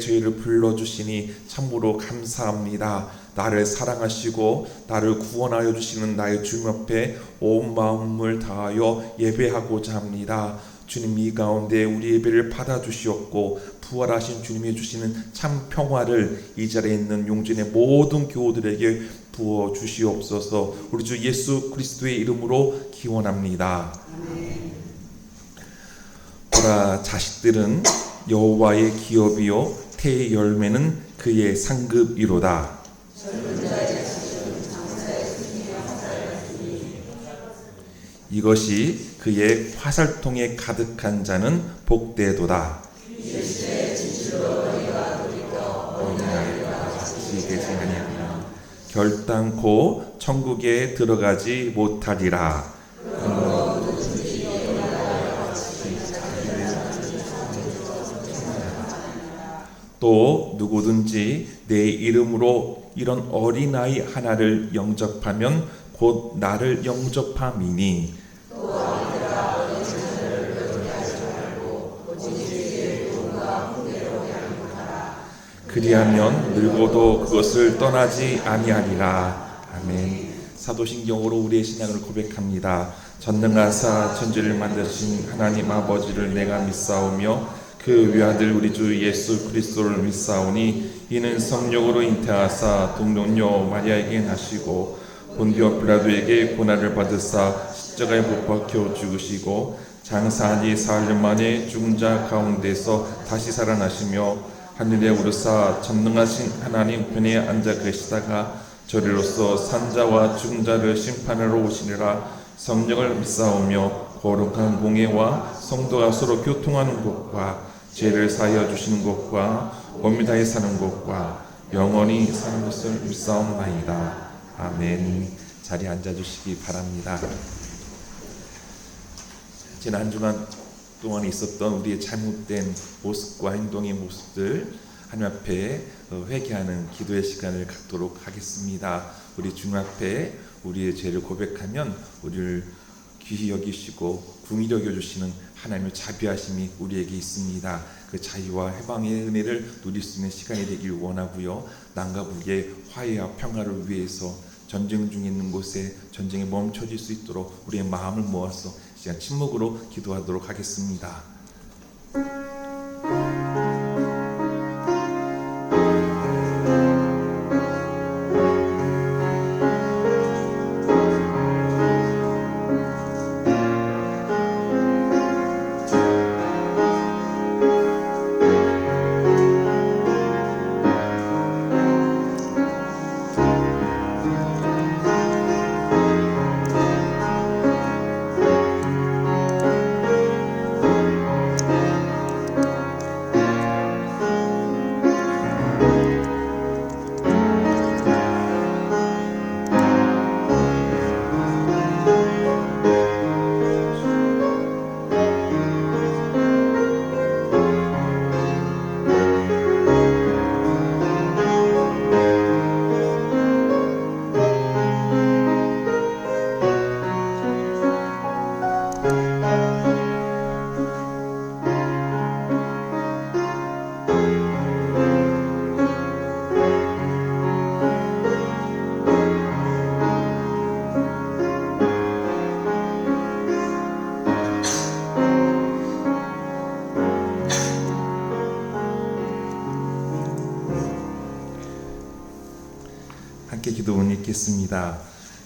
죄를 불러주시니 참으로 감사합니다. 나를 사랑하시고 나를 구원하여 주시는 나의 주님 앞에 온 마음을 다하여 예배하고자 합니다. 주님, 이 가운데 우리 예배를 받아주시옵고 부활하신 주님이 주시는 참 평화를 이 자리에 있는 용진의 모든 교우들에게 부어주시옵소서. 우리 주 예수 그리스도의 이름으로 기원합니다. 보라, 자식들은 여호와의 기업이요 태의 열매는 그의 상급이로다. 이것이 그의 화살통에 가득한 자는 복되도다. 결단코 천국에 들어가지 못하리라. 또 누구든지 내 이름으로 이런 어린아이 하나를 영접하면 곧 나를 영접함이니 그리하면 늙어도 그것을 떠나지 아니하리라. 아멘. 사도신경으로 우리의 신앙을 고백합니다. 전능하사 천지를 만드신 하나님 아버지를 내가 믿사오며 그 외아들 우리 주 예수 그리스도를 믿사오니 이는 성령으로 잉태하사 동정녀 마리아에게 나시고 본디오 빌라도에게 고난을 받으사 십자가에 못 박혀 죽으시고 장사한 지 사흘 만에 죽은 자 가운데서 다시 살아나시며 하늘에 오르사 전능하신 하나님 편에 앉아 계시다가 저리로서 산자와 죽은 자를 심판하러 오시리라. 성령을 믿사오며 거룩한 공예와 성도가 서로 교통하는 것과 죄를 사하여 주시는 것과 몸이 다해 사는 것과 영원히 사는 것을 믿사옵나이다. 아멘. 자리에 앉아주시기 바랍니다. 지난 한 주간 동안 있었던 우리의 잘못된 모습과 행동의 모습들 하나님 앞에 회개하는 기도의 시간을 갖도록 하겠습니다. 우리 주님 앞에 우리의 죄를 고백하면 우리를 귀히 여기시고 긍휼히 여겨주시는 하나님의 자비하심이 우리에게 있습니다. 그 자유와 해방의 은혜를 누릴 수 있는 시간이 되길 원하고요. 남과 북의 화해와 평화를 위해서 전쟁 중에 있는 곳에 전쟁이 멈춰질 수 있도록 우리의 마음을 모아서 시간 침묵으로 기도하도록 하겠습니다. 함께 기도문 읽겠습니다.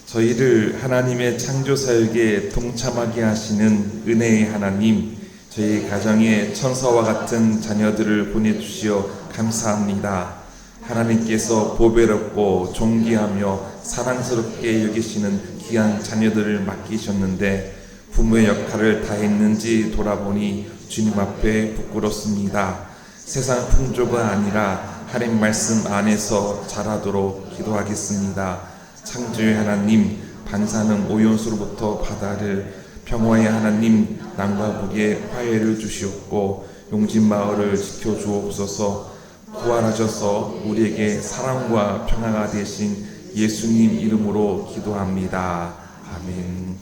저희를 하나님의 창조사역에 동참하게 하시는 은혜의 하나님, 저희 가정에 천사와 같은 자녀들을 보내주시어 감사합니다. 하나님께서 보배롭고 존귀하며 사랑스럽게 여기시는 귀한 자녀들을 맡기셨는데 부모의 역할을 다했는지 돌아보니 주님 앞에 부끄럽습니다. 세상 풍조가 아니라 하나님 말씀 안에서 자라도록 기도하겠습니다. 창조의 하나님, 반사는 오연수로부터 바다를, 평화의 하나님, 남과 북에 화해를 주시옵고 용진 마을을 지켜주옵소서. 부활하셔서 우리에게 사랑과 평화가 되신 예수님 이름으로 기도합니다. 아멘.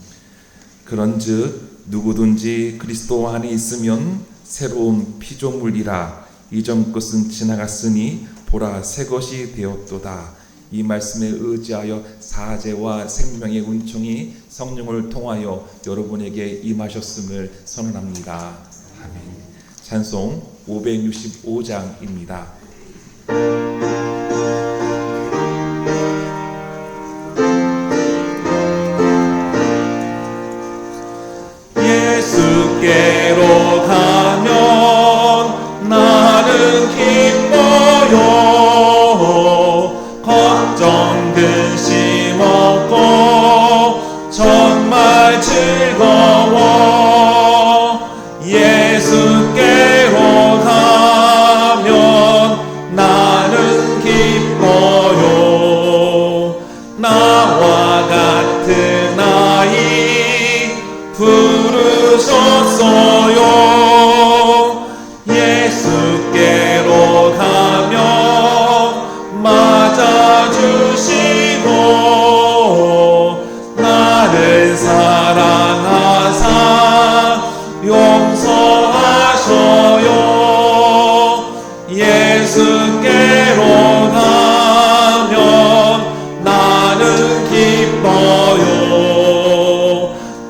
그런즉 누구든지 그리스도 안에 있으면 새로운 피조물이라. 이전 것은 지나갔으니 보라 새 것이 되었도다. 이 말씀에 의지하여 사제와 생명의 은총이 성령을 통하여 여러분에게 임하셨음을 선언합니다. 아멘. 찬송 565장입니다. 예수께로 가면 나는 기뻐요. 걱정 근심 없고 정말 즐거워. 예수께로 가면 나는 기뻐요. 나와 같은 아이 부르셨어요. 예수께로 가면 맞아주시고 나를 사랑하사 용서하셔요. 예수께로 가면 나는 기뻐요.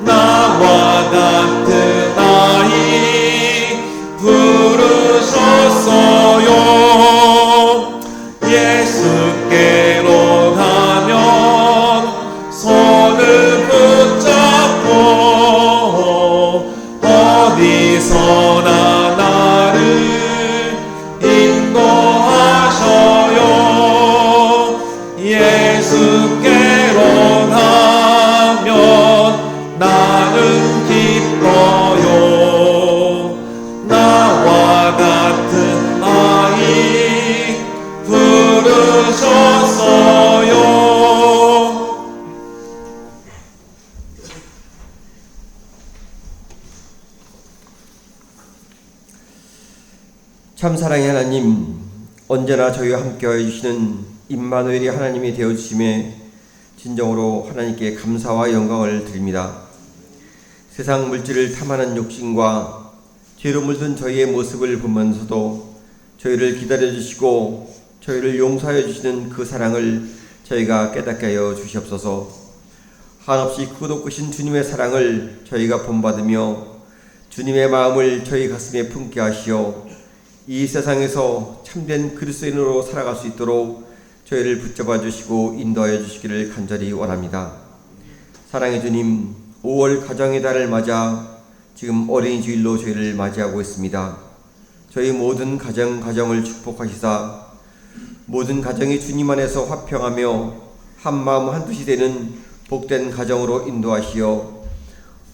나와 같은 아이 부르셨어요. 예수께로 가면 손을 붙잡고 어디서나 나를 인도하셔요. 예수께로 가면 나는 기뻐요. 나와 같은 아이 부르셨어요. 참 사랑의 하나님, 언제나 저희와 함께하여 주시는 임마누엘이 하나님이 되어주심에 진정으로 하나님께 감사와 영광을 드립니다. 세상 물질을 탐하는 욕심과 죄로 물든 저희의 모습을 보면서도 저희를 기다려주시고 저희를 용서하여 주시는 그 사랑을 저희가 깨닫게 하여 주시옵소서. 한없이 크고 크신 주님의 사랑을 저희가 본받으며 주님의 마음을 저희 가슴에 품게 하시어 이 세상에서 참된 그리스도인으로 살아갈 수 있도록 저희를 붙잡아 주시고 인도하여 주시기를 간절히 원합니다. 사랑의 주님, 5월 가정의 달을 맞아 지금 어린이 주일로 저희를 맞이하고 있습니다. 저희 모든 가정을 축복하시사 모든 가정이 주님 안에서 화평하며 한마음 한뜻이 되는 복된 가정으로 인도하시어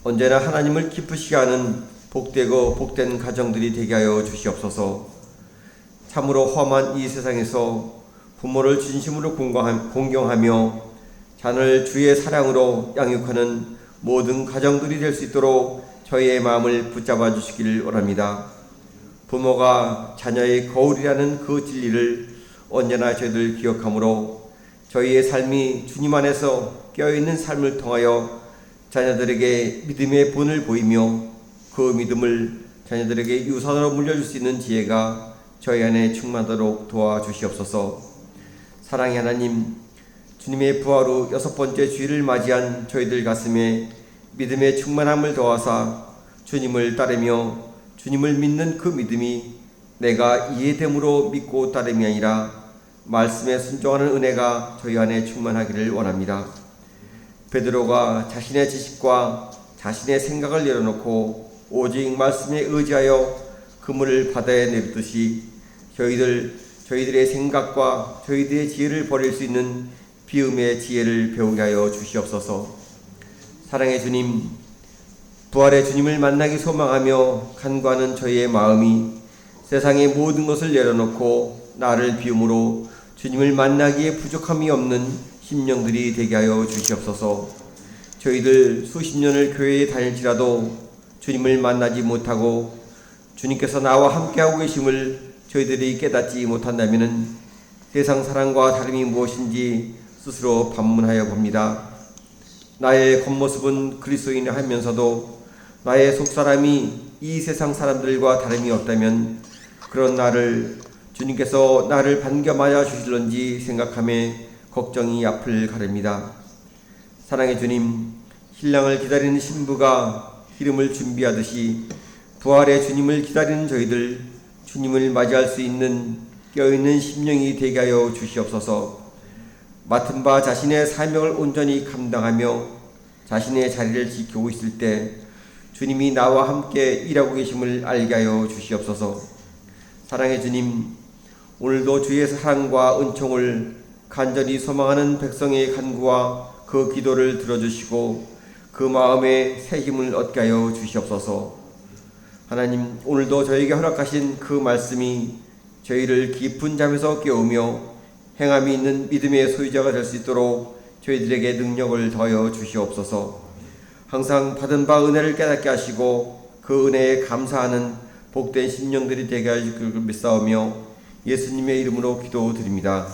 언제나 하나님을 기쁘시게 하는 복되고 복된 가정들이 되게 하여 주시옵소서. 참으로 험한 이 세상에서 부모를 진심으로 공경하며 자녀를 주의 사랑으로 양육하는 모든 가정들이 될 수 있도록 저희의 마음을 붙잡아 주시기를 원합니다. 부모가 자녀의 거울이라는 그 진리를 언제나 저희들 기억하므로 저희의 삶이 주님 안에서 깨어있는 삶을 통하여 자녀들에게 믿음의 본을 보이며 그 믿음을 자녀들에게 유산으로 물려줄 수 있는 지혜가 저희 안에 충만하도록 도와주시옵소서. 사랑의 하나님, 주님의 부활 후 6번째 주일을 맞이한 저희들 가슴에 믿음의 충만함을 더하사 주님을 따르며 주님을 믿는 그 믿음이 내가 이해됨으로 믿고 따름이 아니라 말씀에 순종하는 은혜가 저희 안에 충만하기를 원합니다. 베드로가 자신의 지식과 자신의 생각을 내려놓고 오직 말씀에 의지하여 그물을 바다에 내리듯이 저희들의 생각과 저희들의 지혜를 버릴 수 있는 비음의 지혜를 배우게 하여 주시옵소서. 사랑의 주님, 부활의 주님을 만나기 소망하며 간구하는 저희의 마음이 세상의 모든 것을 내려놓고 나를 비움으로 주님을 만나기에 부족함이 없는 심령들이 되게 하여 주시옵소서. 저희들 수십 년을 교회에 다닐지라도 주님을 만나지 못하고 주님께서 나와 함께하고 계심을 저희들이 깨닫지 못한다면 세상 사랑과 다름이 무엇인지 스스로 반문하여 봅니다. 나의 겉모습은 그리스도인이 하면서도 나의 속사람이 이 세상 사람들과 다름이 없다면 그런 나를 주님께서 나를 반겨 맞아 주실런지 생각하며 걱정이 앞을 가릅니다. 사랑의 주님, 신랑을 기다리는 신부가 기름을 준비하듯이 부활의 주님을 기다리는 저희들 주님을 맞이할 수 있는 깨어있는 심령이 되게 하여 주시옵소서. 맡은 바 자신의 사명을 온전히 감당하며 자신의 자리를 지키고 있을 때 주님이 나와 함께 일하고 계심을 알게 하여 주시옵소서. 사랑의 주님, 오늘도 주의 사랑과 은총을 간절히 소망하는 백성의 간구와 그 기도를 들어주시고 그 마음에 새 힘을 얻게 하여 주시옵소서. 하나님, 오늘도 저에게 허락하신 그 말씀이 저희를 깊은 잠에서 깨우며 행함이 있는 믿음의 소유자가 될 수 있도록 저희들에게 능력을 더하여 주시옵소서. 항상 받은 바 은혜를 깨닫게 하시고 그 은혜에 감사하는 복된 심령들이 되게 하실 줄 믿사오며 예수님의 이름으로 기도드립니다.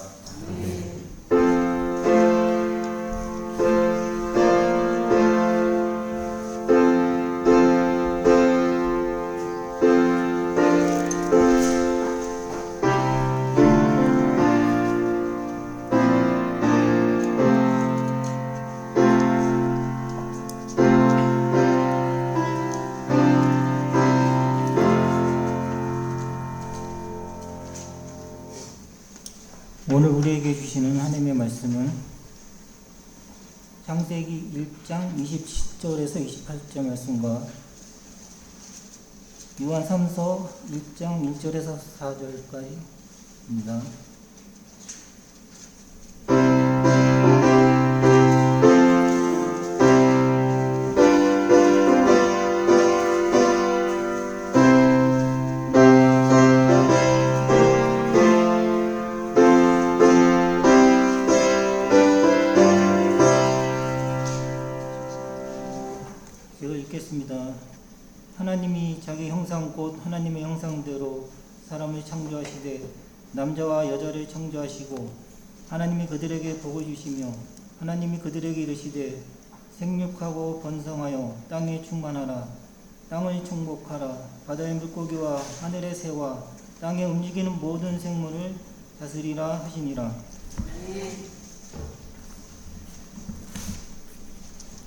오늘 우리에게 주시는 하나님의 말씀은 창세기 1장 27절에서 28절 말씀과 요한 3서 1장 1절에서 4절까지입니다. 제가 읽겠습니다. 하나님이 자기 형상 곧 하나님의 형상대로 사람을 창조하시되 남자와 여자를 창조하시고 하나님이 그들에게 복을 주시며 하나님이 그들에게 이르시되 생육하고 번성하여 땅에 충만하라. 땅을 충복하라. 바다의 물고기와 하늘의 새와 땅에 움직이는 모든 생물을 다스리라 하시니라.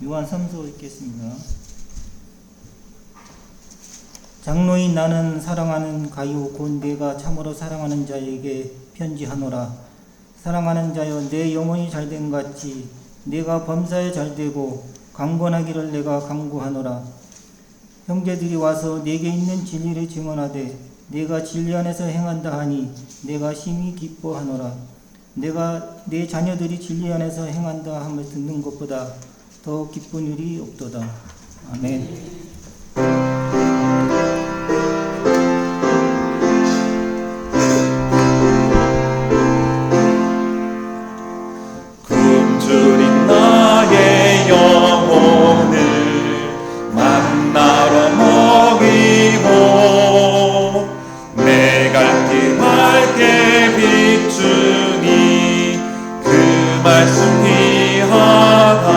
요한 3서 읽겠습니다. 장로인 나는 사랑하는 가요 곧 내가 참으로 사랑하는 자에게 편지하노라. 사랑하는 자여, 내 영혼이 잘된 같이 내가 범사에 잘되고 강건하기를 내가 강구하노라. 형제들이 와서 내게 있는 진리를 증언하되 내가 진리 안에서 행한다 하니 내가 심히 기뻐하노라. 내가 내 자녀들이 진리 안에서 행한다 함을 듣는 것보다 더 기쁜 일이 없도다. 아멘. 굶주린 나의 영혼을 만나러 먹이고 내 갈 길 밝게 비추니 그 말씀 귀하다.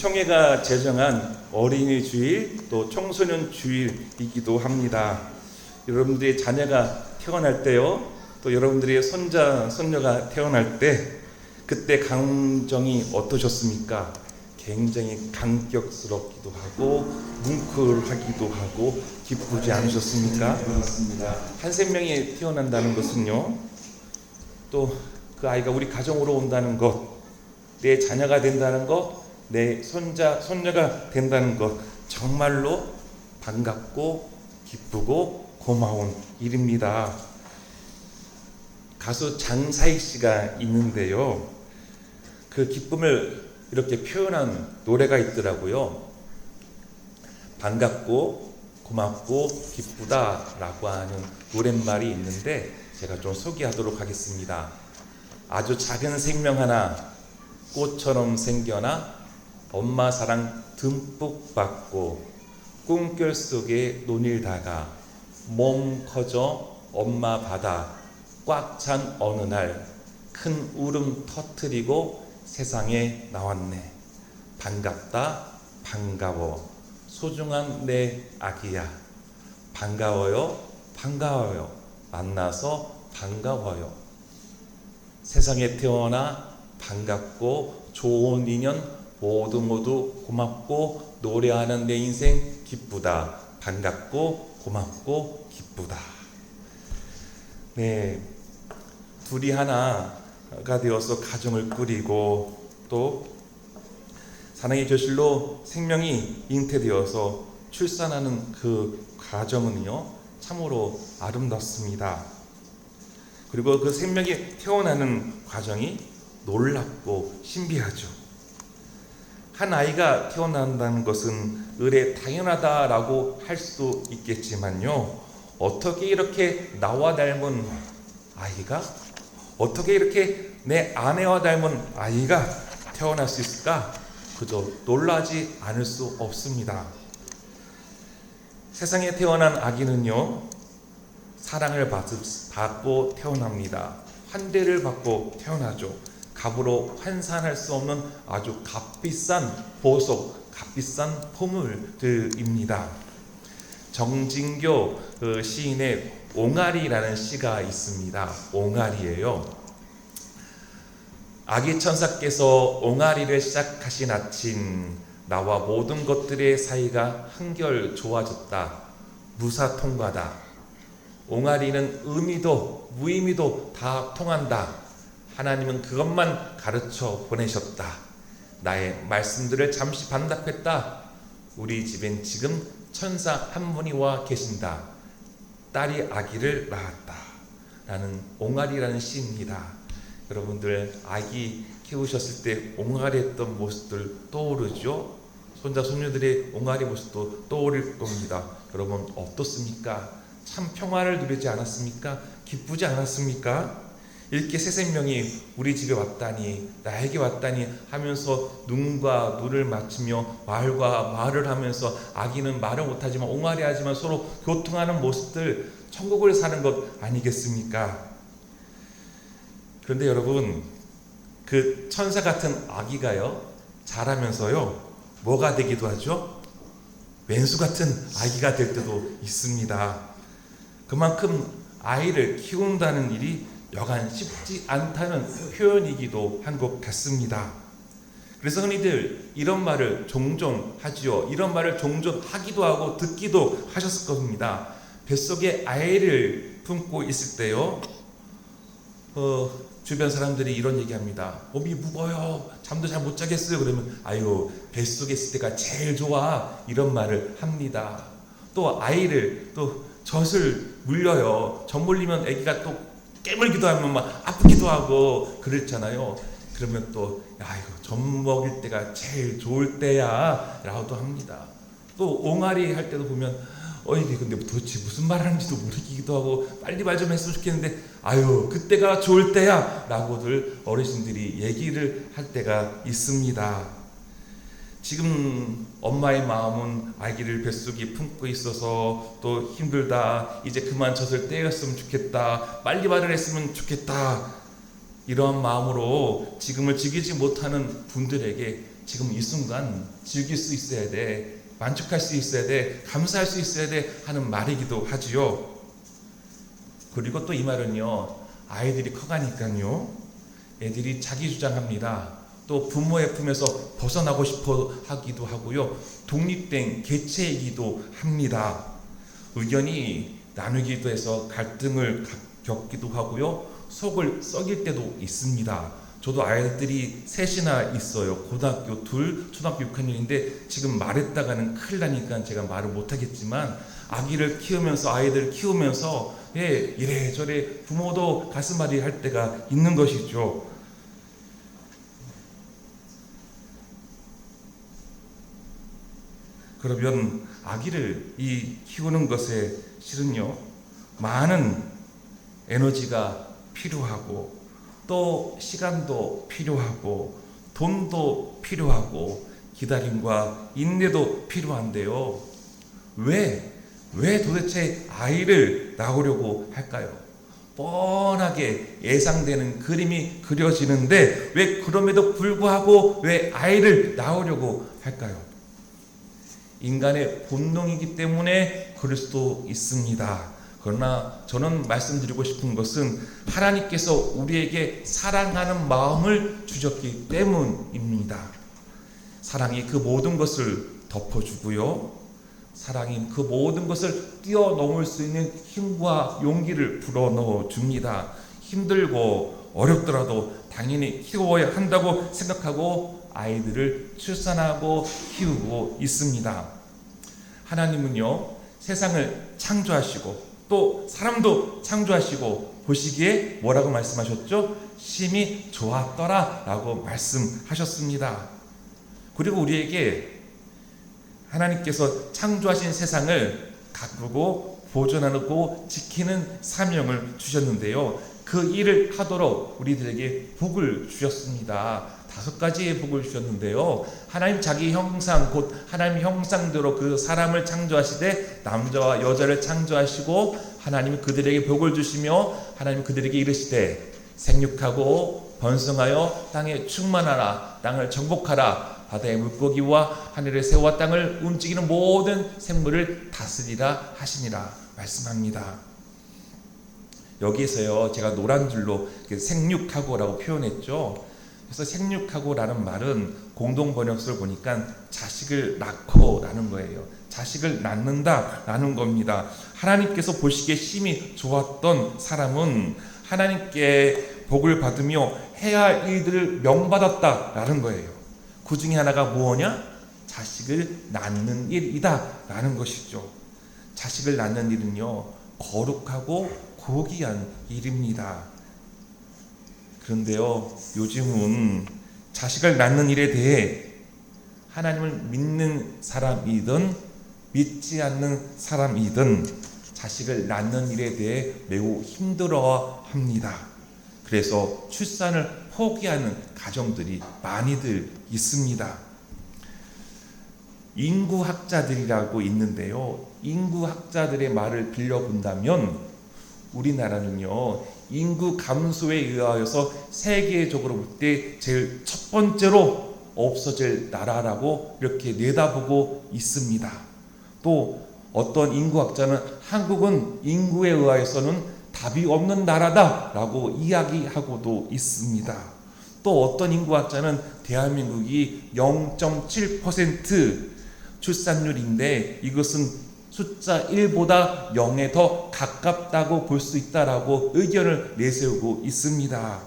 총회가 제정한 어린이 주일 또 청소년 주일이기도 합니다. 여러분들의 자녀가 태어날 때요, 또 여러분들의 손자 손녀가 태어날 때 그때 감정이 어떠셨습니까? 굉장히 감격스럽기도 하고 뭉클하기도 하고 기쁘지 않으셨습니까? 한 생명이 태어난다는 것은요, 또 그 아이가 우리 가정으로 온다는 것, 내 자녀가 된다는 것, 내 손자 손녀가 된다는 것, 정말로 반갑고 기쁘고 고마운 일입니다. 가수 장사익 씨가 있는데요, 그 기쁨을 이렇게 표현한 노래가 있더라고요. 반갑고 고맙고 기쁘다라고 하는 노랫말이 있는데 제가 좀 소개하도록 하겠습니다. 아주 작은 생명 하나 꽃처럼 생겨나 엄마 사랑 듬뿍 받고 꿈결 속에 논일다가 몸 커져 엄마 바다 꽉 찬 어느 날 큰 울음 터뜨리고 세상에 나왔네. 반갑다 반가워 소중한 내 아기야. 반가워요 반가워요 만나서 반가워요. 세상에 태어나 반갑고 좋은 인연 모두 고맙고 노래하는 내 인생 기쁘다. 반갑고 고맙고 기쁘다. 네, 둘이 하나가 되어서 가정을 꾸리고 또 사랑의 교실로 생명이 잉태되어서 출산하는 그 과정은요 참으로 아름답습니다. 그리고 그 생명이 태어나는 과정이 놀랍고 신비하죠. 한 아이가 태어난다는 것은 의례 당연하다라고 할 수도 있겠지만요, 어떻게 이렇게 나와 닮은 아이가, 어떻게 이렇게 내 아내와 닮은 아이가 태어날 수 있을까? 그저 놀라지 않을 수 없습니다. 세상에 태어난 아기는요 사랑을 받고 태어납니다. 환대를 받고 태어나죠. 값으로 환산할 수 없는 아주 값비싼 보석, 값비싼 보물들입니다. 정진교 시인의 옹알이라는 시가 있습니다. 옹알이에요. 아기 천사께서 옹알이를 시작하신 아침, 나와 모든 것들의 사이가 한결 좋아졌다. 무사통과다. 옹알이는 의미도 무의미도 다 통한다. 하나님은 그것만 가르쳐 보내셨다. 나의 말씀들을 잠시 반답했다. 우리 집엔 지금 천사 한 분이 와 계신다. 딸이 아기를 낳았다. 라는 옹알이라는 시입니다. 여러분들 아기 키우셨을 때 옹알이 했던 모습들 떠오르죠? 손자 손녀들의 옹알이 모습도 떠오를 겁니다. 여러분 어떻습니까? 참 평화를 누리지 않았습니까? 기쁘지 않았습니까? 이렇게 새 생명이 우리 집에 왔다니, 나에게 왔다니 하면서 눈과 눈을 맞추며 말과 말을 하면서, 아기는 말을 못하지만 옹알이 하지만 서로 교통하는 모습들, 천국을 사는 것 아니겠습니까? 그런데 여러분, 그 천사 같은 아기가요 자라면서요 뭐가 되기도 하죠? 왼수 같은 아기가 될 때도 있습니다. 그만큼 아이를 키운다는 일이 여간 쉽지 않다는 표현이기도 한 것 같습니다. 그래서 흔히들 이런 말을 종종 하지요. 이런 말을 종종 하기도 하고 듣기도 하셨을 겁니다. 뱃속에 아이를 품고 있을 때요 주변 사람들이 이런 얘기합니다. 몸이 무거워요. 잠도 잘 못 자겠어요. 그러면 아유 뱃속에 있을 때가 제일 좋아. 이런 말을 합니다. 또 아이를 또 젖을 물려요. 젖 물리면 아기가 또 깨물기도 하면 막 아프기도 하고 그렇잖아요. 그러면 또 야 이거 젖 먹일 때가 제일 좋을 때야 라고도 합니다. 또 옹알이 할 때도 보면 이게 근데 도대체 무슨 말 하는지도 모르기도 하고 빨리 말 좀 했으면 좋겠는데 아유 그때가 좋을 때야 라고들 어르신들이 얘기를 할 때가 있습니다. 지금 엄마의 마음은 아기를 뱃속에 품고 있어서 또 힘들다, 이제 그만 젖을 떼었으면 좋겠다, 빨리 말을 했으면 좋겠다, 이러한 마음으로 지금을 즐기지 못하는 분들에게 지금 이 순간 즐길 수 있어야 돼, 만족할 수 있어야 돼, 감사할 수 있어야 돼 하는 말이기도 하지요. 그리고 또 이 말은요, 아이들이 커가니까요, 애들이 자기 주장합니다. 또 부모의 품에서 벗어나고 싶어 하기도 하고요, 독립된 개체이기도 합니다. 의견이 나누기도 해서 갈등을 겪기도 하고요, 속을 썩일 때도 있습니다. 저도 아이들이 셋이나 있어요. 고등학교 둘, 초등학교 6학년인데 지금 말했다가는 큰일 나니까 제가 말을 못하겠지만, 아기를 키우면서, 아이들을 키우면서 이래저래 부모도 가슴앓이 할 때가 있는 것이죠. 그러면 아기를 키우는 것에 실은요, 많은 에너지가 필요하고, 또 시간도 필요하고, 돈도 필요하고, 기다림과 인내도 필요한데요, 왜 도대체 아이를 낳으려고 할까요? 뻔하게 예상되는 그림이 그려지는데 왜 그럼에도 불구하고 왜 아이를 낳으려고 할까요? 인간의 본능이기 때문에 그럴 수도 있습니다. 그러나 저는 말씀드리고 싶은 것은 하나님께서 우리에게 사랑하는 마음을 주셨기 때문입니다. 사랑이 그 모든 것을 덮어주고요, 사랑이 그 모든 것을 뛰어넘을 수 있는 힘과 용기를 불어넣어 줍니다. 힘들고 어렵더라도 당연히 키워야 한다고 생각하고 아이들을 출산하고 키우고 있습니다. 하나님은요, 세상을 창조하시고 또 사람도 창조하시고 보시기에 뭐라고 말씀하셨죠? 심히 좋았더라 라고 말씀하셨습니다. 그리고 우리에게 하나님께서 창조하신 세상을 가꾸고 보존하고 지키는 사명을 주셨는데요, 그 일을 하도록 우리들에게 복을 주셨습니다. 5가지의 복을 주셨는데요, 하나님 자기 형상, 곧 하나님 형상대로 그 사람을 창조하시되 남자와 여자를 창조하시고 하나님이 그들에게 복을 주시며 하나님 그들에게 이르시되 생육하고 번성하여 땅에 충만하라, 땅을 정복하라, 바다의 물고기와 하늘의 새와 땅을 움직이는 모든 생물을 다스리라 하시니라 말씀합니다. 여기에서요, 제가 노란 줄로 생육하고라고 표현했죠. 그래서 생육하고라는 말은 공동 번역서를 보니까 자식을 낳고라는 거예요. 자식을 낳는다라는 겁니다. 하나님께서 보시기에 심히 좋았던 사람은 하나님께 복을 받으며 해야 할 일들을 명받았다라는 거예요. 그 중에 하나가 뭐냐? 자식을 낳는 일이다 라는 것이죠. 자식을 낳는 일은요, 거룩하고 고귀한 일입니다. 그런데요, 요즘은 자식을 낳는 일에 대해 하나님을 믿는 사람이든 믿지 않는 사람이든 자식을 낳는 일에 대해 매우 힘들어합니다. 그래서 출산을 포기하는 가정들이 많이들 있습니다. 인구학자들이라고 있는데요, 인구학자들의 말을 빌려본다면 우리나라는요, 인구 감소에 의하여서 세계적으로 볼 때 제일 첫 번째로 없어질 나라라고 이렇게 내다보고 있습니다. 또 어떤 인구학자는 한국은 인구에 의하여서는 답이 없는 나라다라고 이야기하고도 있습니다. 또 어떤 인구학자는 대한민국이 0.7% 출산율인데 이것은 숫자 1보다 0에 더 가깝다고 볼 수 있다라고 의견을 내세우고 있습니다.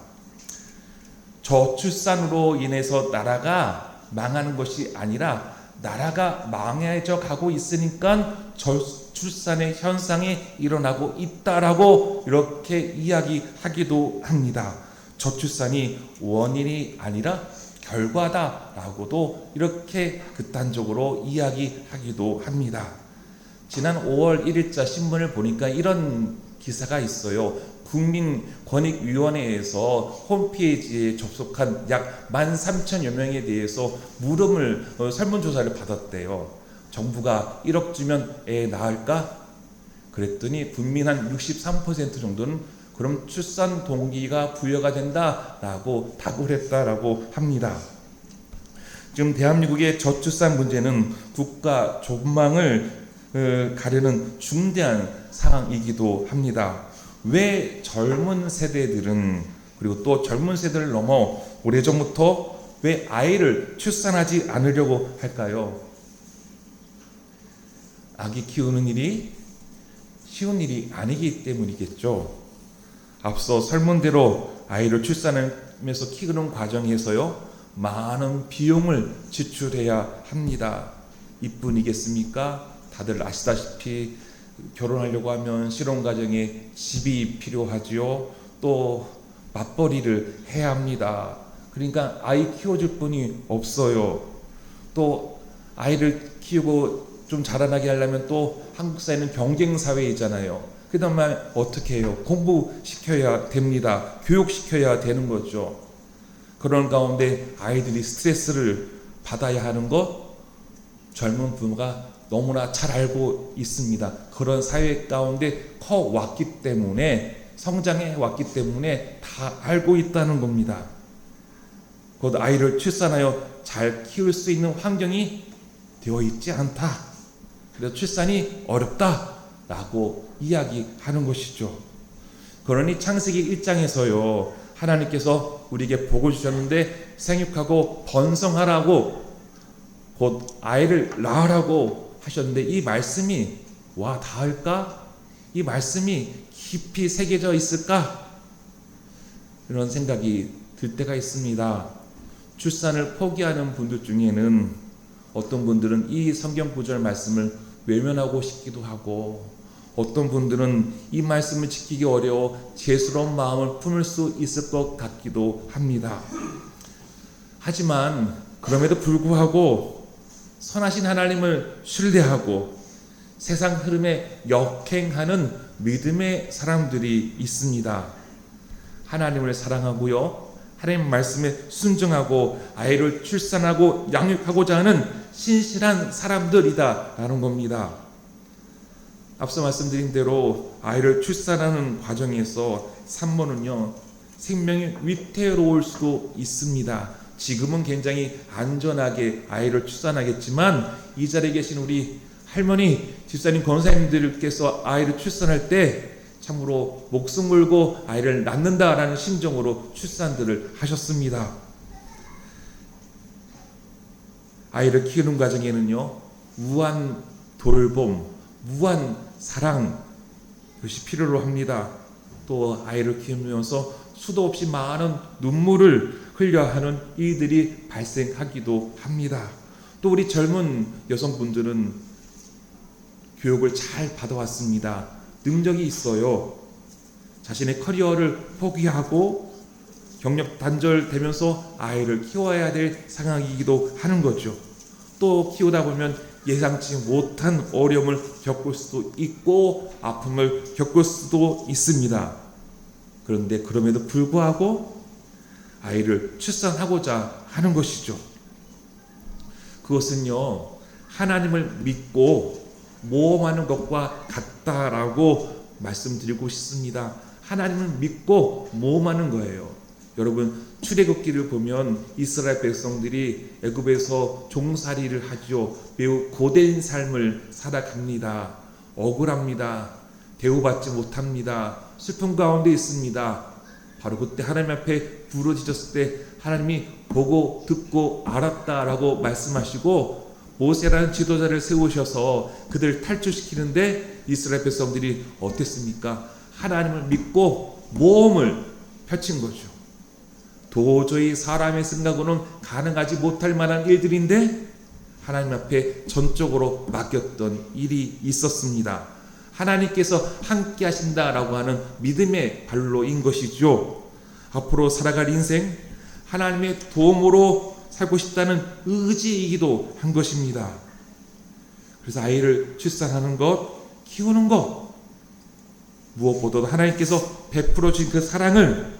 저출산으로 인해서 나라가 망하는 것이 아니라 나라가 망해져 가고 있으니까 저출산의 현상이 일어나고 있다라고 이렇게 이야기하기도 합니다. 저출산이 원인이 아니라 결과다라고도 이렇게 극단적으로 이야기하기도 합니다. 지난 5월 1일자 신문을 보니까 이런 기사가 있어요. 국민권익위원회에서 홈페이지에 접속한 약 13,000여 명에 대해서 설문조사를 받았대요. 정부가 1억 주면 애 낳을까? 그랬더니 국민 한 63% 정도는 그럼 출산 동기가 부여가 된다라고 답을 했다라고 합니다. 지금 대한민국의 저출산 문제는 국가 존망을 가려는 중대한 상황이기도 합니다. 왜 젊은 세대들은, 그리고 또 젊은 세대를 넘어 오래전부터 왜 아이를 출산하지 않으려고 할까요? 아기 키우는 일이 쉬운 일이 아니기 때문이겠죠. 앞서 설문대로 아이를 출산하면서 키우는 과정에서요, 많은 비용을 지출해야 합니다. 이뿐이겠습니까? 다들 아시다시피 결혼하려고 하면 실혼 과정에 집이 필요하지요. 또 맞벌이를 해야 합니다. 그러니까 아이 키워줄 분이 없어요. 또 아이를 키우고 좀 자라나게 하려면 또 한국 사회는 경쟁 사회이잖아요. 그다음에 어떻게 해요? 공부시켜야 됩니다. 교육시켜야 되는 거죠. 그런 가운데 아이들이 스트레스를 받아야 하는 것 젊은 부모가 너무나 잘 알고 있습니다. 그런 사회 가운데 커왔기 때문에, 성장해 왔기 때문에 다 알고 있다는 겁니다. 곧 아이를 출산하여 잘 키울 수 있는 환경이 되어 있지 않다. 그래서 출산이 어렵다라고 이야기하는 것이죠. 그러니 창세기 1장에서요, 하나님께서 우리에게 복을 주셨는데 생육하고 번성하라고, 곧 아이를 낳으라고 하셨는데, 이 말씀이 와 닿을까? 이 말씀이 깊이 새겨져 있을까? 이런 생각이 들 때가 있습니다. 출산을 포기하는 분들 중에는 어떤 분들은 이 성경 구절 말씀을 외면하고 싶기도 하고, 어떤 분들은 이 말씀을 지키기 어려워 죄스러운 마음을 품을 수 있을 것 같기도 합니다. 하지만 그럼에도 불구하고 선하신 하나님을 신뢰하고 세상 흐름에 역행하는 믿음의 사람들이 있습니다. 하나님을 사랑하고요, 하나님 말씀에 순종하고 아이를 출산하고 양육하고자 하는 신실한 사람들이다라는 겁니다. 앞서 말씀드린 대로 아이를 출산하는 과정에서 산모는요, 생명이 위태로울 수도 있습니다. 지금은 굉장히 안전하게 아이를 출산하겠지만, 이 자리에 계신 우리 할머니, 집사님, 권사님들께서 아이를 출산할 때 참으로 목숨 걸고 아이를 낳는다라는 심정으로 출산들을 하셨습니다. 아이를 키우는 과정에는요, 무한 돌봄, 무한 사랑, 그것이 필요로 합니다. 또 아이를 키우면서 수도 없이 많은 눈물을 흘려야 하는 일들이 발생하기도 합니다. 또 우리 젊은 여성분들은 교육을 잘 받아왔습니다. 능력이 있어요. 자신의 커리어를 포기하고 경력 단절되면서 아이를 키워야 될 상황이기도 하는 거죠. 또 키우다 보면 예상치 못한 어려움을 겪을 수도 있고 아픔을 겪을 수도 있습니다. 그런데 그럼에도 불구하고 아이를 출산하고자 하는 것이죠. 그것은요, 하나님을 믿고 모험하는 것과 같다라고 말씀드리고 싶습니다. 하나님을 믿고 모험하는 거예요. 여러분, 출애굽기를 보면 이스라엘 백성들이 애굽에서 종살이를 하죠. 매우 고된 삶을 살아갑니다. 억울합니다. 대우받지 못합니다. 슬픔 가운데 있습니다. 바로 그때 하나님 앞에 부르짖었을 때 하나님이 보고 듣고 알았다라고 말씀하시고 모세라는 지도자를 세우셔서 그들을 탈출시키는데 이스라엘 백성들이 어땠습니까? 하나님을 믿고 모험을 펼친 거죠. 도저히 사람의 생각으로는 가능하지 못할 만한 일들인데 하나님 앞에 전적으로 맡겼던 일이 있었습니다. 하나님께서 함께 하신다라고 하는 믿음의 발로인 것이죠. 앞으로 살아갈 인생, 하나님의 도움으로 살고 싶다는 의지이기도 한 것입니다. 그래서 아이를 출산하는 것, 키우는 것, 무엇보다도 하나님께서 베풀어 주신 그 사랑을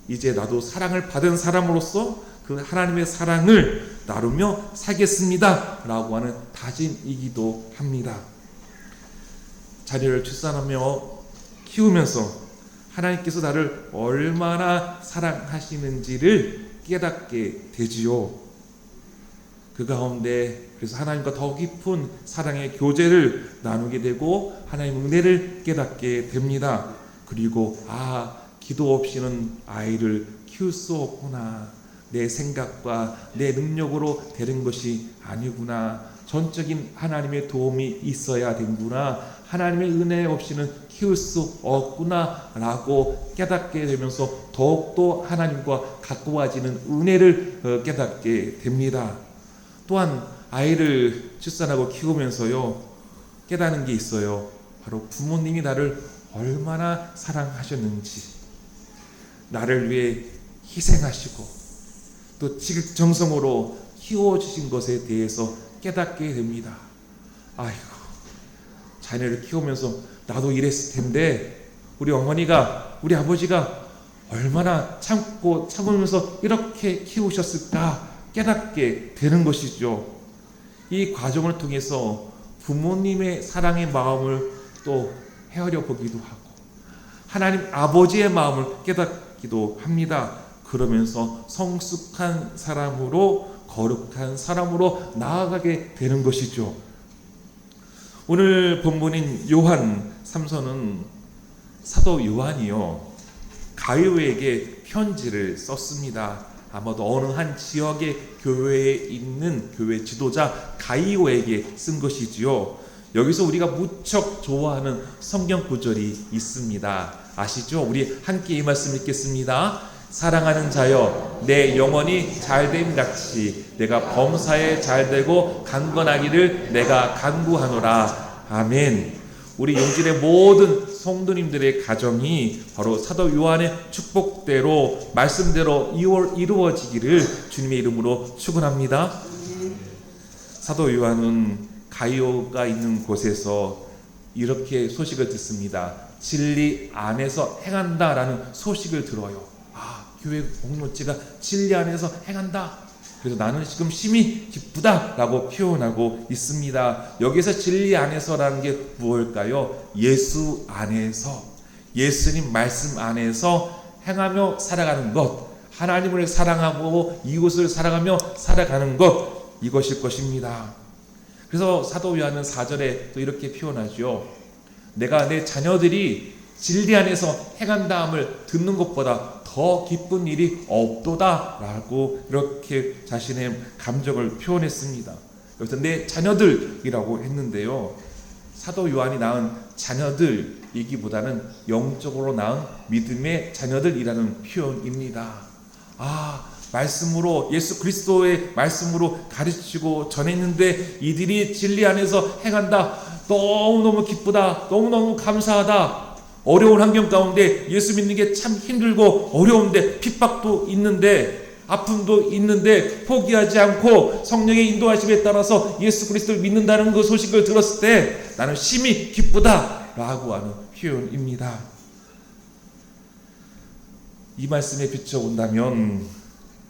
이제 나도 사랑을 받은 사람으로서 그 하나님의 사랑을 나누며 살겠습니다 라고 하는 다짐이기도 합니다. 자녀를 출산하며 키우면서 하나님께서 나를 얼마나 사랑하시는지를 깨닫게 되지요. 그 가운데 그래서 하나님과 더 깊은 사랑의 교제를 나누게 되고 하나님의 은혜를 깨닫게 됩니다. 그리고 기도 없이는 아이를 키울 수 없구나. 내 생각과 내 능력으로 되는 것이 아니구나. 전적인 하나님의 도움이 있어야 되는구나. 하나님의 은혜 없이는 키울 수 없구나 라고 깨닫게 되면서 더욱더 하나님과 가까워지는 은혜를 깨닫게 됩니다. 또한 아이를 출산하고 키우면서요, 깨닫는 게 있어요. 바로 부모님이 나를 얼마나 사랑하셨는지, 나를 위해 희생하시고 또 지극정성으로 키워주신 것에 대해서 깨닫게 됩니다. 아이고, 자녀를 키우면서 나도 이랬을 텐데 우리 어머니가, 우리 아버지가 얼마나 참고 참으면서 이렇게 키우셨을까 깨닫게 되는 것이죠. 이 과정을 통해서 부모님의 사랑의 마음을 또 헤아려 보기도 하고 하나님 아버지의 마음을 깨닫기도 합니다. 그러면서 성숙한 사람으로, 거룩한 사람으로 나아가게 되는 것이죠. 오늘 본문인 요한 3서는 사도 요한이요, 가이오에게 편지를 썼습니다. 아마도 어느 한 지역의 교회에 있는 교회 지도자 가이오에게 쓴 것이지요. 여기서 우리가 무척 좋아하는 성경 구절이 있습니다. 아시죠? 우리 함께 이 말씀 읽겠습니다. 사랑하는 자여, 내 영혼이 잘됨 같이 내가 범사에 잘되고 강건하기를 내가 간구하노라. 아멘. 우리 용진의 모든 성도님들의 가정이 바로 사도 요한의 축복대로, 말씀대로 이루어지기를 주님의 이름으로 축원합니다. 사도 요한은 가이오가 있는 곳에서 이렇게 소식을 듣습니다. 진리 안에서 행한다라는 소식을 들어요. 교회 공동체가 진리 안에서 행한다. 그래서 나는 지금 심히 기쁘다라고 표현하고 있습니다. 여기서 진리 안에서라는 게 무엇일까요? 예수 안에서, 예수님 말씀 안에서 행하며 살아가는 것, 하나님을 사랑하고 이웃을 사랑하며 살아가는 것, 이것일 것입니다. 그래서 사도 요한은 4절에 또 이렇게 표현하죠. 내가 내 자녀들이 진리 안에서 행한다함을 듣는 것보다 더 기쁜 일이 없도다 라고 이렇게 자신의 감정을 표현했습니다. 여기서 내 자녀들이라고 했는데요, 사도 요한이 낳은 자녀들이기보다는 영적으로 낳은 믿음의 자녀들이라는 표현입니다. 말씀으로, 예수 그리스도의 말씀으로 가르치고 전했는데 이들이 진리 안에서 행한다. 너무너무 기쁘다. 너무너무 감사하다. 어려운 환경 가운데 예수 믿는 게 참 힘들고 어려운데, 핍박도 있는데, 아픔도 있는데 포기하지 않고 성령의 인도하심에 따라서 예수 그리스도를 믿는다는 그 소식을 들었을 때 나는 심히 기쁘다라고 하는 표현입니다. 이 말씀에 비춰본다면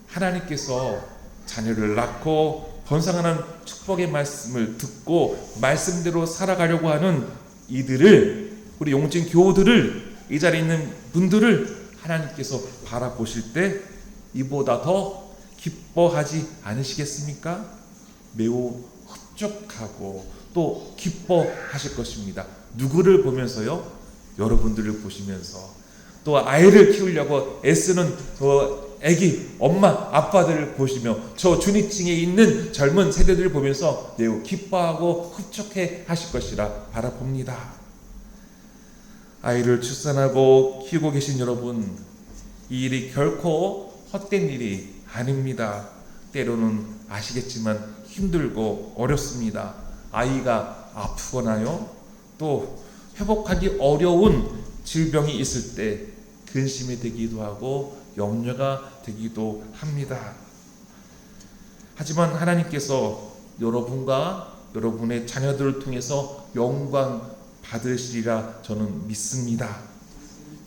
하나님께서 자녀를 낳고 번성하는 축복의 말씀을 듣고 말씀대로 살아가려고 하는 이들을, 우리 용진 교우들을, 이 자리에 있는 분들을 하나님께서 바라보실 때 이보다 더 기뻐하지 않으시겠습니까? 매우 흡족하고 또 기뻐하실 것입니다. 누구를 보면서요? 여러분들을 보시면서, 또 아이를 키우려고 애쓰는 애기, 엄마, 아빠들을 보시며 저 주니층에 있는 젊은 세대들을 보면서 매우 기뻐하고 흡족해 하실 것이라 바라봅니다. 아이를 출산하고 키우고 계신 여러분, 이 일이 결코 헛된 일이 아닙니다. 때로는 아시겠지만 힘들고 어렵습니다. 아이가 아프거나요, 또 회복하기 어려운 질병이 있을 때 근심이 되기도 하고 염려가 되기도 합니다. 하지만 하나님께서 여러분과 여러분의 자녀들을 통해서 영광 받으시리라 저는 믿습니다.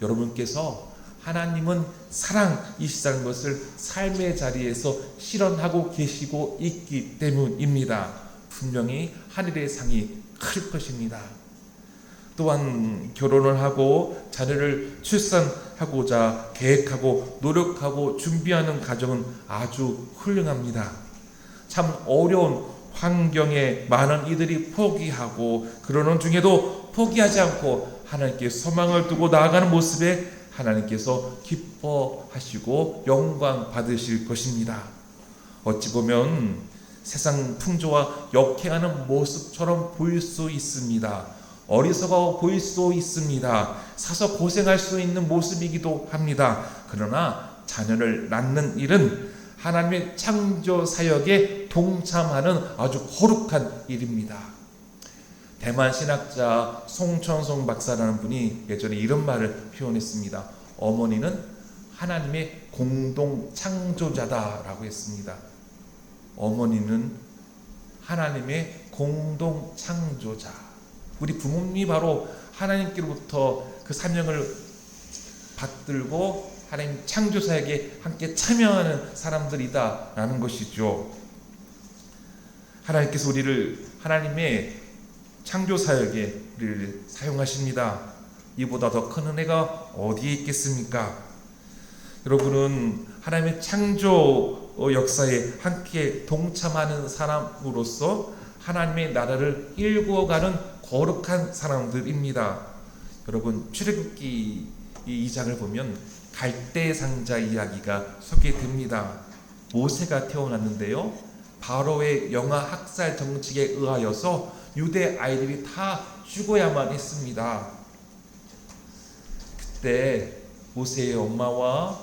여러분께서 하나님은 사랑이시다는 것을 삶의 자리에서 실현하고 계시고 있기 때문입니다. 분명히 하늘의 상이 클 것입니다. 또한 결혼을 하고 자녀를 출산하고자 계획하고 노력하고 준비하는 가정은 아주 훌륭합니다. 참 어려운 환경에 많은 이들이 포기하고 그러는 중에도 포기하지 않고 하나님께 소망을 두고 나아가는 모습에 하나님께서 기뻐하시고 영광 받으실 것입니다. 어찌 보면 세상 풍조와 역행하는 모습처럼 보일 수 있습니다. 어리석어 보일 수도 있습니다. 사서 고생할 수 있는 모습이기도 합니다. 그러나 자녀를 낳는 일은 하나님의 창조 사역에 동참하는 아주 거룩한 일입니다. 대만 신학자 송천송 박사라는 분이 예전에 이런 말을 표현했습니다. 어머니는 하나님의 공동 창조자다라고 했습니다. 어머니는 하나님의 공동 창조자. 우리 부모님이 바로 하나님께로부터 그 사명을 받들고 하나님 창조사에게 함께 참여하는 사람들이다라는 것이죠. 하나님께서 우리를 하나님의 창조사역에 우리를 사용하십니다. 이보다 더 큰 은혜가 어디에 있겠습니까? 여러분은 하나님의 창조 역사에 함께 동참하는 사람으로서 하나님의 나라를 일구어가는 거룩한 사람들입니다. 여러분 출애굽기 2장을 보면 갈대 상자 이야기가 소개됩니다. 모세가 태어났는데요, 바로의 영아 학살 정책에 의하여서 유대 아이들이 다 죽어야만 했습니다. 그때 모세의 엄마와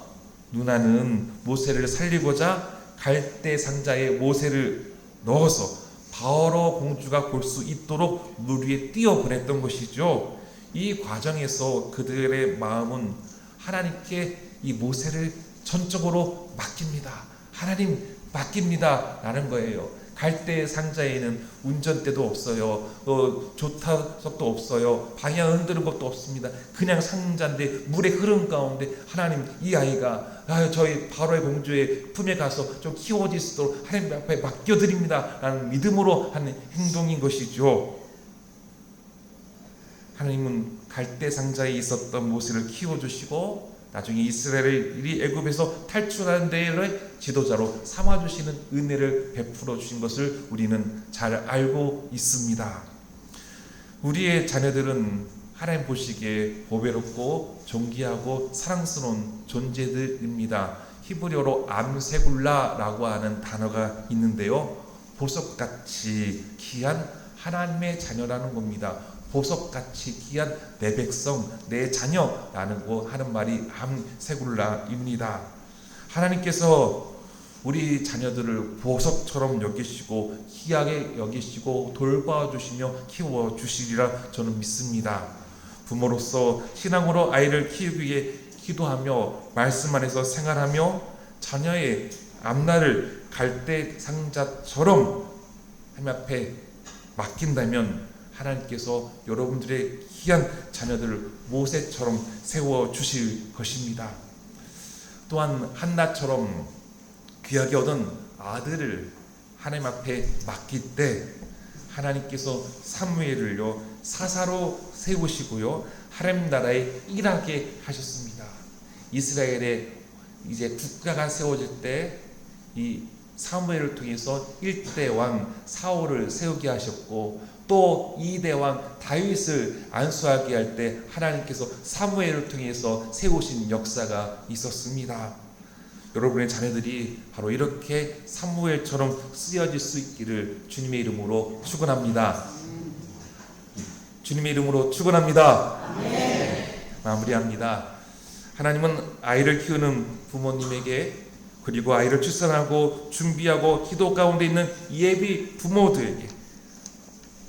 누나는 모세를 살리고자 갈대 상자에 모세를 넣어서 바로 공주가 볼 수 있도록 물 위에 띄어보냈던 것이죠. 이 과정에서 그들의 마음은 하나님께 이 모세를 전적으로 맡깁니다. 하나님 맡깁니다 라는 거예요. 갈대 상자에는 운전대도 없어요. 조타석도 없어요. 방향 흔드는 것도 없습니다. 그냥 상자인데 물의 흐름 가운데 하나님, 이 아이가 저희 바로의 공주의 품에 가서 좀 키워질 수 있도록 하나님 앞에 맡겨드립니다 라는 믿음으로 하는 행동인 것이죠. 하나님은 갈대 상자에 있었던 모세를 키워주시고 나중에 이스라엘이 애굽에서 탈출하는 데를 지도자로 삼아주시는 은혜를 베풀어 주신 것을 우리는 잘 알고 있습니다. 우리의 자녀들은 하나님 보시기에 보배롭고 존귀하고 사랑스러운 존재들입니다. 히브리어로 암세굴라라고 하는 단어가 있는데요, 보석같이 귀한 하나님의 자녀라는 겁니다. 보석같이 귀한 내 백성, 내 자녀라는 거 하는 말이 암세굴라입니다. 하나님께서 우리 자녀들을 보석처럼 여기시고 귀하게 여기시고 돌봐주시며 키워주시리라 저는 믿습니다. 부모로서 신앙으로 아이를 키우기 위해 기도하며 말씀 안에서 생활하며 자녀의 앞날을 갈대 상자처럼 하나님 앞에 맡긴다면 하나님께서 여러분들의 귀한 자녀들을 모세처럼 세워주실 것입니다. 또한 한나처럼 귀하게 얻은 아들을 하나님 앞에 맡길 때 하나님께서 사무엘을요 사사로 세우시고요 하나님 나라에 일하게 하셨습니다. 이스라엘에 이제 국가가 세워질 때 이 사무엘을 통해서 1대 왕 사울을 세우게 하셨고, 또 2대 왕 다윗을 안수하게 할 때 하나님께서 사무엘을 통해서 세우신 역사가 있었습니다. 여러분의 자녀들이 바로 이렇게 사무엘처럼 쓰여질 수 있기를 주님의 이름으로 축원합니다. 주님의 이름으로 축원합니다. 마무리합니다. 하나님은 아이를 키우는 부모님에게, 그리고 아이를 출산하고 준비하고 기도 가운데 있는 예비 부모들에게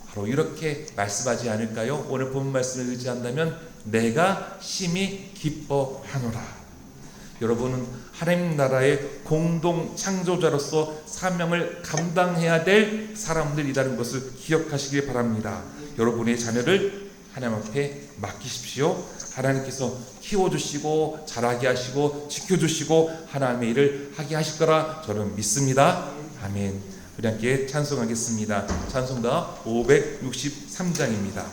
바로 이렇게 말씀하지 않을까요? 오늘 본 말씀을 의지한다면 내가 심히 기뻐하노라. 여러분은 하나님 나라의 공동 창조자로서 사명을 감당해야 될 사람들이라는 것을 기억하시길 바랍니다. 여러분의 자녀를 하나님 앞에 맡기십시오. 하나님께서 키워주시고 자라게 하시고 지켜주시고 하나님의 일을 하게 하실 거라 저는 믿습니다. 아멘. 우리 함께 찬송하겠습니다. 찬송가 563장입니다.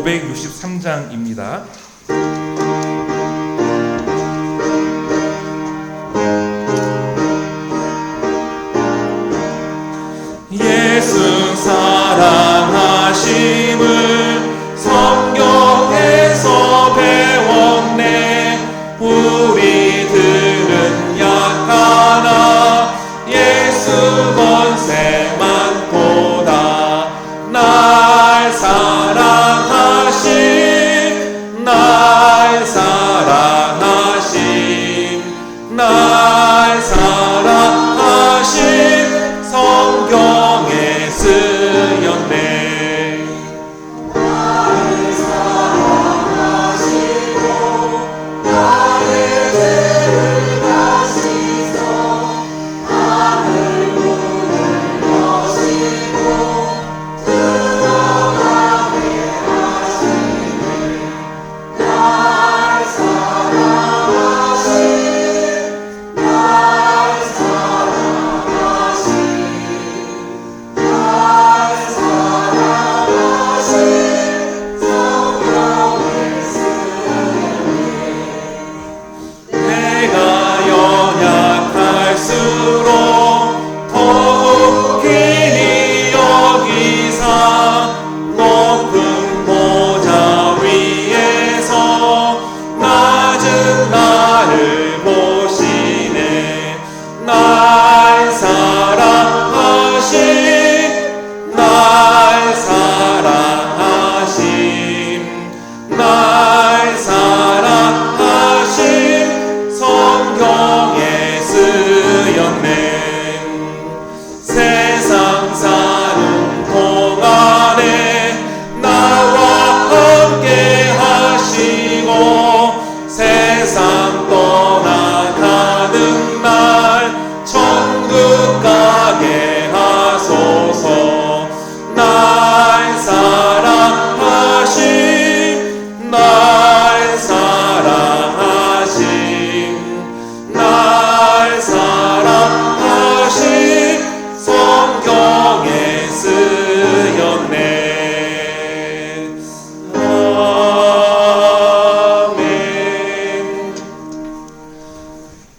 563장입니다. 예수 사랑하심을 성경에서 배웠네. 우리들은 약하나 예수 권세 많도다. 날 사랑하심, 날 사랑하심, 날 사랑하심 성경에 쓰였네.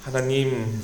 하나님,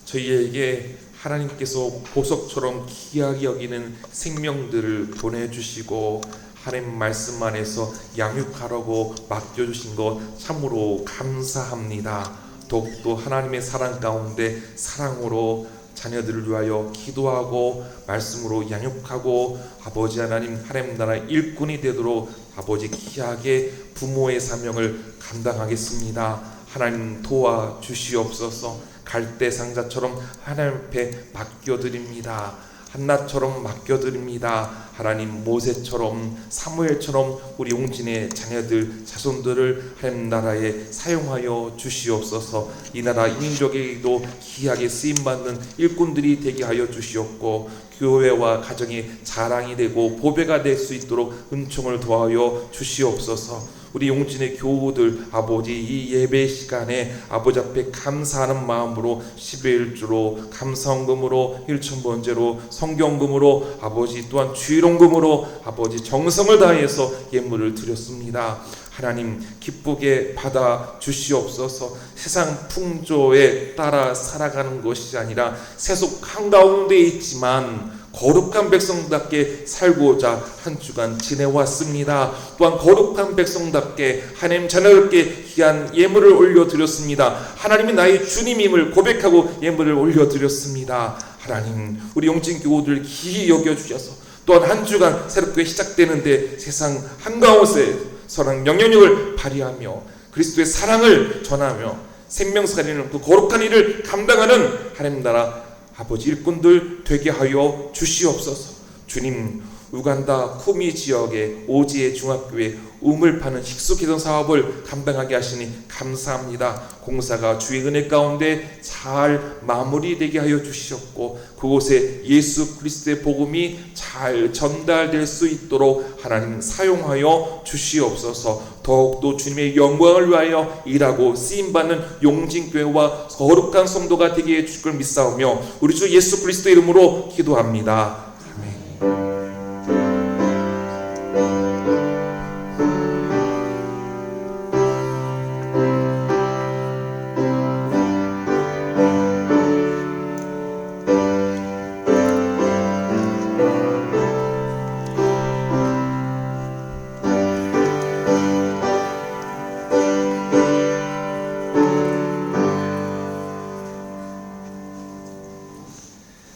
저희에게 하나님께서 보석처럼 귀하게 여기는 생명들을 보내주시고 하나님 말씀 안에서 양육하라고 맡겨주신 것 참으로 감사합니다. 더욱더 하나님의 사랑 가운데 사랑으로 자녀들을 위하여 기도하고 말씀으로 양육하고 아버지 하나님 나라 일꾼이 되도록 아버지 귀하게 부모의 사명을 감당하겠습니다. 하나님 도와주시옵소서. 갈대상자처럼 하나님 앞에 맡겨드립니다. 한나처럼 맡겨드립니다. 하나님 모세처럼 사무엘처럼 우리 용진의 자녀들 자손들을 하나님 나라에 사용하여 주시옵소서. 이 나라 민족에게도 귀하게 쓰임받는 일꾼들이 되게 하여 주시옵고 교회와 가정이 자랑이 되고 보배가 될 수 있도록 은총을 더하여 주시옵소서. 우리 용진의 교우들 아버지 이 예배 시간에 아버지 앞에 감사하는 마음으로 10의 1주로 감사헌금으로 일천번제로 성경금으로 아버지 또한 주일원금으로 아버지 정성을 다해서 예물을 드렸습니다. 하나님 기쁘게 받아 주시옵소서. 세상 풍조에 따라 살아가는 것이 아니라 세속 한가운데 있지만 거룩한 백성답게 살고자 한 주간 지내왔습니다. 또한 거룩한 백성답게 하나님 자녀들께 귀한 예물을 올려드렸습니다. 하나님이 나의 주님임을 고백하고 예물을 올려드렸습니다. 하나님 우리 용진 교우들 기히 여겨주셔서 또한 한 주간 새롭게 시작되는데 세상 한가운데 선한 영향력을 발휘하며 그리스도의 사랑을 전하며 생명살리는 그 거룩한 일을 감당하는 하나님 나라 아버지 일꾼들 되게 하여 주시옵소서. 주님 우간다 쿠미 지역의 오지의 중학교에 우물 파는 식수개선 사업을 감당하게 하시니 감사합니다. 공사가 주의 은혜 가운데 잘 마무리되게 하여 주시옵고 그곳에 예수 그리스도의 복음이 잘 전달될 수 있도록 하나님 사용하여 주시옵소서. 더욱더 주님의 영광을 위하여 일하고 쓰임받는 용진교회와 거룩한 성도가 되게 해주실 걸 믿사오며 우리 주 예수 그리스도 이름으로 기도합니다. 아멘.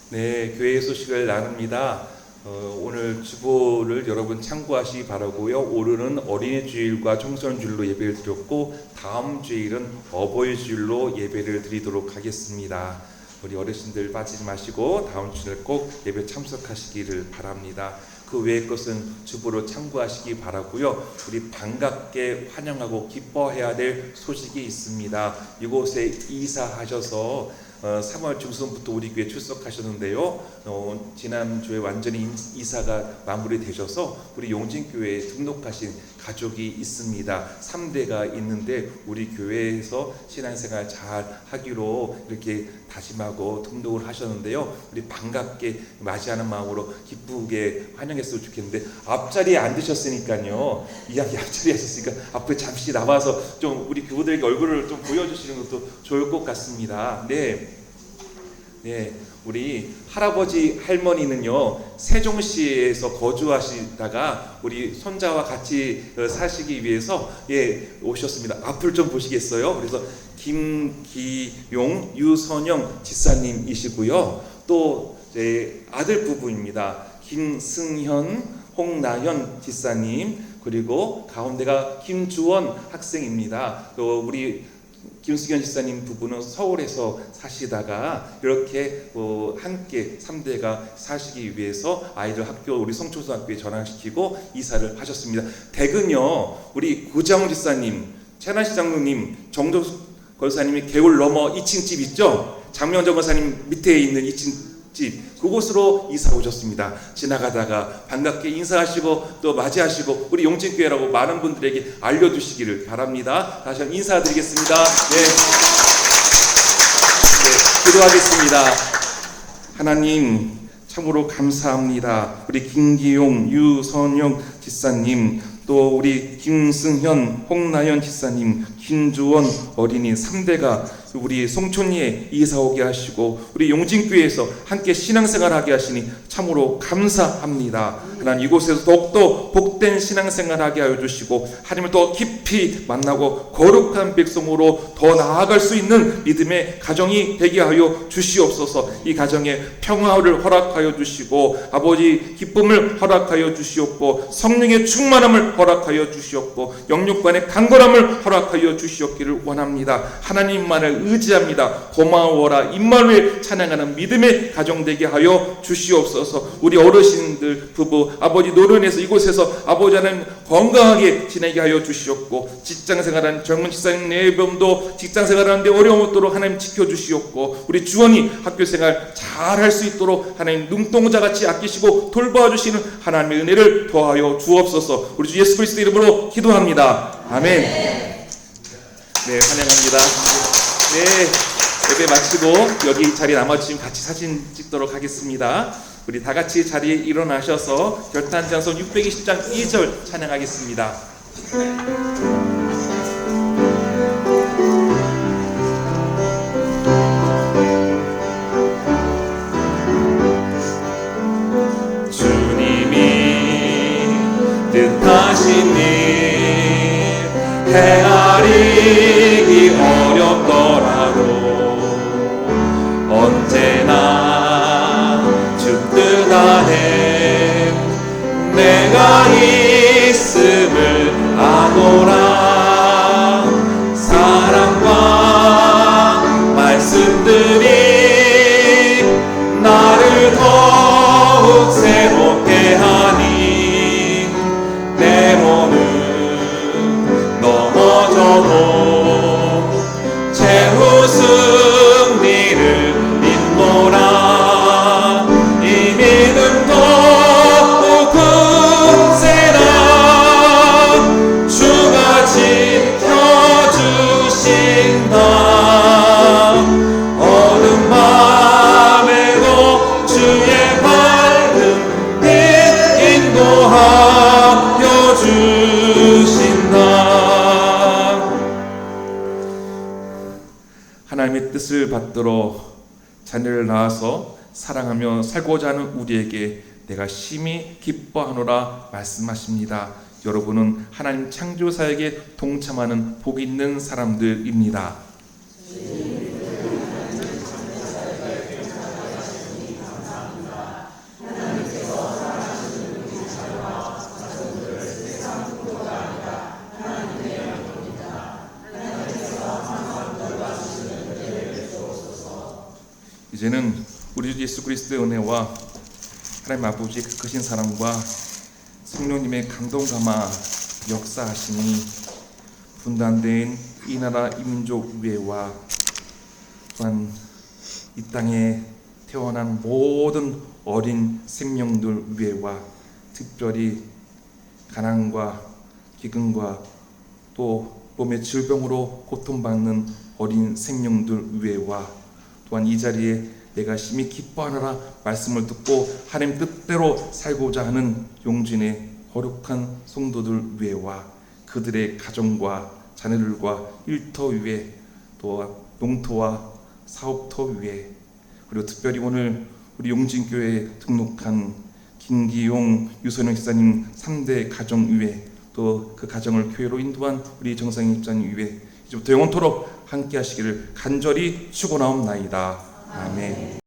네, 교회 소식을 나눕니다. 오늘 주보를 여러분 참고하시기 바라고요. 오늘은 어린이 주일과 청소년 주일로 예배를 드렸고 다음 주일은 어버이 주일로 예배를 드리도록 하겠습니다. 우리 어르신들 빠지지 마시고 다음 주일 꼭 예배 참석하시기를 바랍니다. 그 외의 것은 주보로 참고하시기 바라고요. 우리 반갑게 환영하고 기뻐해야 될 소식이 있습니다. 이곳에 이사하셔서 3월 중순부터 우리 교회 출석하셨는데요. 지난주에 완전히 이사가 마무리되셔서 우리 용진교회에 등록하신 가족이 있습니다. 3대가 있는데 우리 교회에서 신앙생활 잘 하기로 이렇게 다짐하고 등록을 하셨는데요. 우리 반갑게 맞이하는 마음으로 기쁘게 환영했으면 좋겠는데 앞자리에 앉으셨으니까요. 이야기 앞자리에 하셨으니까 앞에 잠시 나와서 좀 우리 교우들에게 얼굴을 좀 보여주시는 것도 좋을 것 같습니다. 네, 우리 할아버지 할머니는요 세종시에서 거주하시다가 우리 손자와 같이 사시기 위해서 오셨습니다. 앞을 좀 보시겠어요? 그래서 김기용, 유선영 집사님이시고요. 또 아들 부부입니다. 김승현, 홍나현 집사님, 그리고 가운데가 김주원 학생입니다. 또 우리 김수견 집사님 부부는 서울에서 사시다가 이렇게 함께 3대가 사시기 위해서 아이들 학교 우리 성초등학교에 전환시키고 이사를 하셨습니다. 댁은요 우리 구정 집사님, 최난시 장로님, 정조숙 권사님이 개울 넘어 2층 집 있죠? 장명정 권사님 밑에 있는 2층 집, 그곳으로 이사 오셨습니다. 지나가다가 반갑게 인사하시고 또 맞이하시고 우리 용진교회라고 많은 분들에게 알려주시기를 바랍니다. 다시 한번 인사드리겠습니다. 네, 기도하겠습니다. 하나님 참으로 감사합니다. 우리 김기용, 유선영 집사님, 또 우리 김승현, 홍나연 집사님, 김주원 어린이 3대가 우리 송촌리에 이사 오게 하시고 우리 용진교회에서 함께 신앙생활하게 하시니 참으로 감사합니다. 하나님 이곳에서 더욱더 복된 신앙생활하게 하여 주시고 하나님을 더 깊이 만나고 거룩한 백성으로 더 나아갈 수 있는 믿음의 가정이 되게 하여 주시옵소서. 이 가정에 평화를 허락하여 주시고 아버지 기쁨을 허락하여 주시옵고 성령의 충만함을 허락하여 주시옵고 영육간의 강건함을 허락하여 주시옵기를 원합니다. 하나님만을 의지합니다. 고마워라 임마누엘 찬양하는 믿음의 가정 되게 하여 주시옵소서. 우리 어르신들 부부 아버지 노련해서 이곳에서 아버지 하나님 건강하게 지내게 하여 주시옵고 직장생활하는 젊은 집사님 내범도 직장생활하는데 어려움 없도록 하나님 지켜주시옵고 우리 주원이 학교생활 잘 할 수 있도록 하나님 눈동자같이 아끼시고 돌봐주시는 하나님의 은혜를 더하여 주옵소서. 우리 주 예수 그리스도 이름으로 기도합니다. 아멘. 네, 환영합니다. 네, 예배 마치고 여기 자리에 남아주시면 같이 사진 찍도록 하겠습니다. 우리 다 같이 자리에 일어나셔서 결탄장선 620장 2절 찬양하겠습니다. 주님이 뜻하신 일 헤아리기 어렵더라도 언제나 주 뜻 안에 내가 있음을 아노라. 사랑과 말씀들이 나를 더욱 새롭게 하니 때로는 넘어져도 최후 승리를 인노라. 이 믿음 더욱 굳세라. 주가 지켜주신다. 어두운 밤에도 주의 밝은 빛 인도하여 주신다. 하나님의 뜻을 받들어 자녀를 낳아서 사랑하며 살고자 하는 우리에게 내가 심히 기뻐하노라 말씀하십니다. 여러분은 하나님 창조사에게 동참하는 복 있는 사람들입니다. 이제는 우리 주 예수 그리스도의 은혜와 하나님 아버지의 그 크신 사랑과 성령님의 감동 감화 역사하시니 분단된 이 나라 이민족 위에와 또한 이 땅에 태어난 모든 어린 생명들 위에와 특별히 가난과 기근과 또 몸의 질병으로 고통받는 어린 생명들 위에와 또한 이 자리에 내가 심히 기뻐하노라 말씀을 듣고 하나님 뜻대로 살고자 하는 용진의 거룩한 성도들 위에와 그들의 가정과 자녀들과 일터 위에 또 농토와 사업터 위에 그리고 특별히 오늘 우리 용진교회에 등록한 김기용 유선영 집사님 3대 가정 위에 또 그 가정을 교회로 인도한 우리 정상인 집사님 위에 이제부터 영원토록 함께 하시기를 간절히 축원하옵나이다. 아멘.